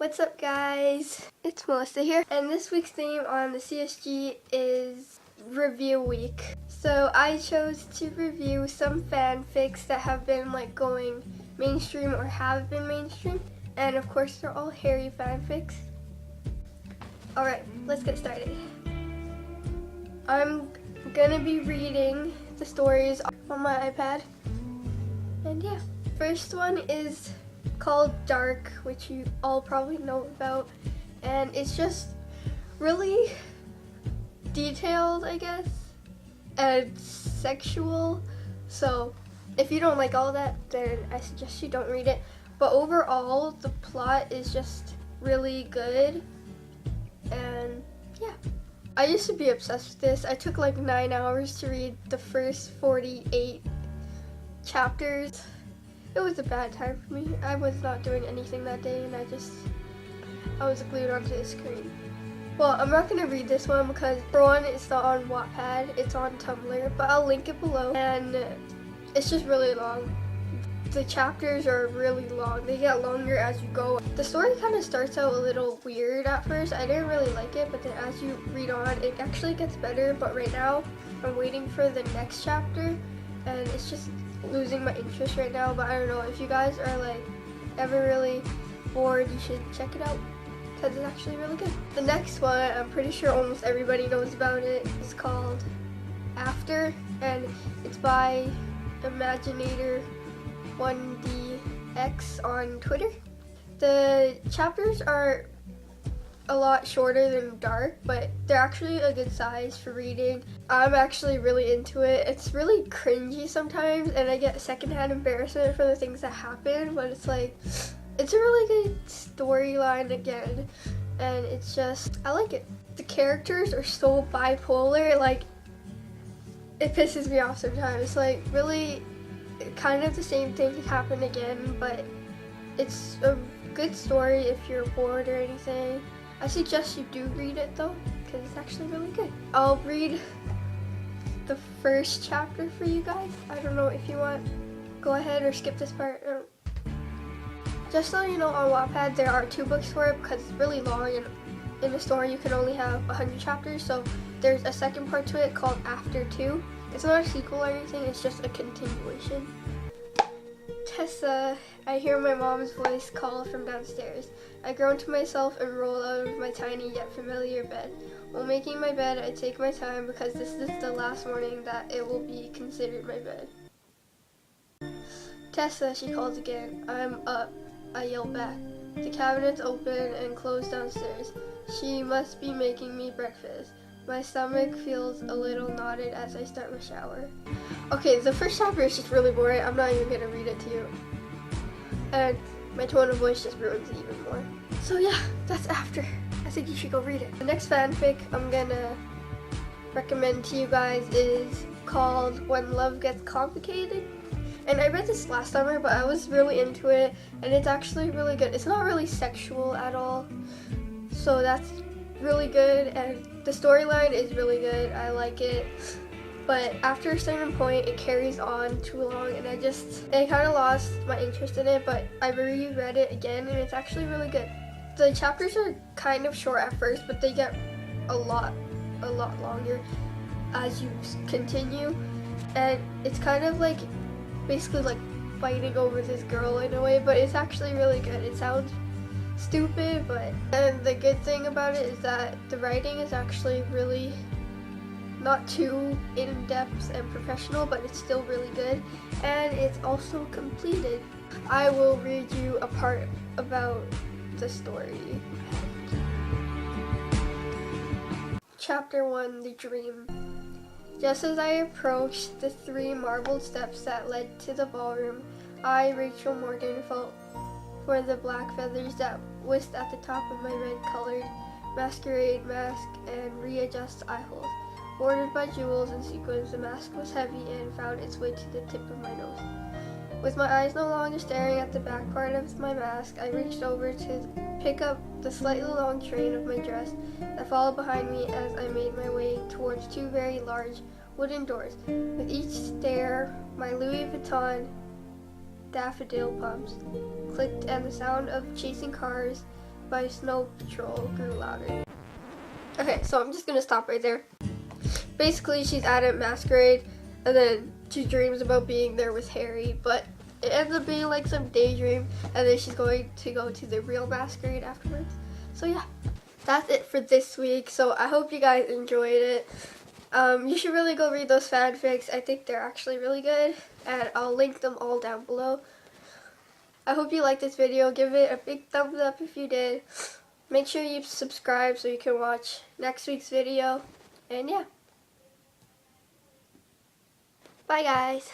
What's up guys? It's Melissa here, and this week's theme on the CSG is review week. So I chose to review some fanfics that have been going mainstream or have been mainstream, and of course they're all hairy fanfics. Alright, let's get started. I'm gonna be reading the stories on my iPad, and yeah. First one is called Dark, which you all probably know about, and it's just really detailed, I guess, and sexual. So if you don't like all that, then I suggest you don't read it. But overall, the plot is just really good, and yeah. I used to be obsessed with this. I took 9 hours to read the first 48 chapters. It was a bad time for me. I was not doing anything that day, and I was glued onto the screen. Well, I'm not gonna read this one because, for one, it's not on Wattpad, it's on Tumblr, but I'll link it below, and it's just really long. The chapters are really long. They get longer as you go. The story kind of starts out a little weird at first. I didn't really like it, but then as you read on, it actually gets better. But right now, I'm waiting for the next chapter, and it's just losing my interest right now. But I don't know, if you guys are ever really bored, you should check it out because it's actually really good. The next one, I'm pretty sure almost everybody knows about it. It's called After, and it's by Imaginator 1DX on Twitter. The chapters are a lot shorter than Dark, but they're actually a good size for reading. I'm actually really into it. It's really cringy sometimes, and I get secondhand embarrassment for the things that happen, but it's a really good storyline again, and it's just, I like it. The characters are so bipolar, it pisses me off sometimes. Really kind of the same thing can happen again, but it's a good story if you're bored or anything. I suggest you do read it though, because it's actually really good. I'll read the first chapter for you guys. I don't know if you want, go ahead or skip this part. Just so you know, on Wattpad there are 2 books for it because it's really long, and in the story you can only have 100 chapters, so there's a second part to it called After 2. It's not a sequel or anything, it's just a continuation. Tessa, I hear my mom's voice call from downstairs. I groan to myself and roll out of my tiny yet familiar bed. While making my bed, I take my time because this is the last morning that it will be considered my bed. Tessa, she calls again. I'm up, I yell back. The cabinet's open and closed downstairs. She must be making me breakfast. My stomach feels a little knotted as I start my shower. Okay, the first chapter is just really boring. I'm not even gonna read it to you. And my tone of voice just ruins it even more. So yeah, that's After. I think you should go read it. The next fanfic I'm gonna recommend to you guys is called When Love Gets Complicated. And I read this last summer, but I was really into it, and it's actually really good. It's not really sexual at all, so that's really good, and the storyline is really good. I like it, but after a certain point it carries on too long, and I kind of lost my interest in it. But I reread it again, and it's actually really good. The chapters are kind of short at first, but they get a lot longer as you continue, and it's kind of basically fighting over this girl in a way, but it's actually really good. It sounds stupid, and the good thing about it is that the writing is actually really not too in-depth and professional, but it's still really good, and it's also completed. I will read you a part about the story. Chapter 1, The Dream. Just as I approached the 3 marbled steps that led to the ballroom, I, Rachel Morgan, felt for the black feathers that whisked at the top of my red-colored masquerade mask and readjust eye holes. Bordered by jewels and sequins, the mask was heavy and found its way to the tip of my nose. With my eyes no longer staring at the back part of my mask, I reached over to pick up the slightly long train of my dress that followed behind me as I made my way towards 2 very large wooden doors. With each stair, my Louis Vuitton daffodil pumps clicked, and the sound of chasing cars by Snow Patrol grew louder. Okay, so I'm just gonna stop right there. Basically, she's at a masquerade, and then she dreams about being there with Harry, but it ends up being like some daydream, and then she's going to go to the real masquerade afterwards. So yeah, that's it for this week. So I hope you guys enjoyed it. You should really go read those fanfics. I think they're actually really good, and I'll link them all down below. I hope you liked this video. Give it a big thumbs up if you did. Make sure you subscribe so you can watch next week's video. And yeah. Bye guys.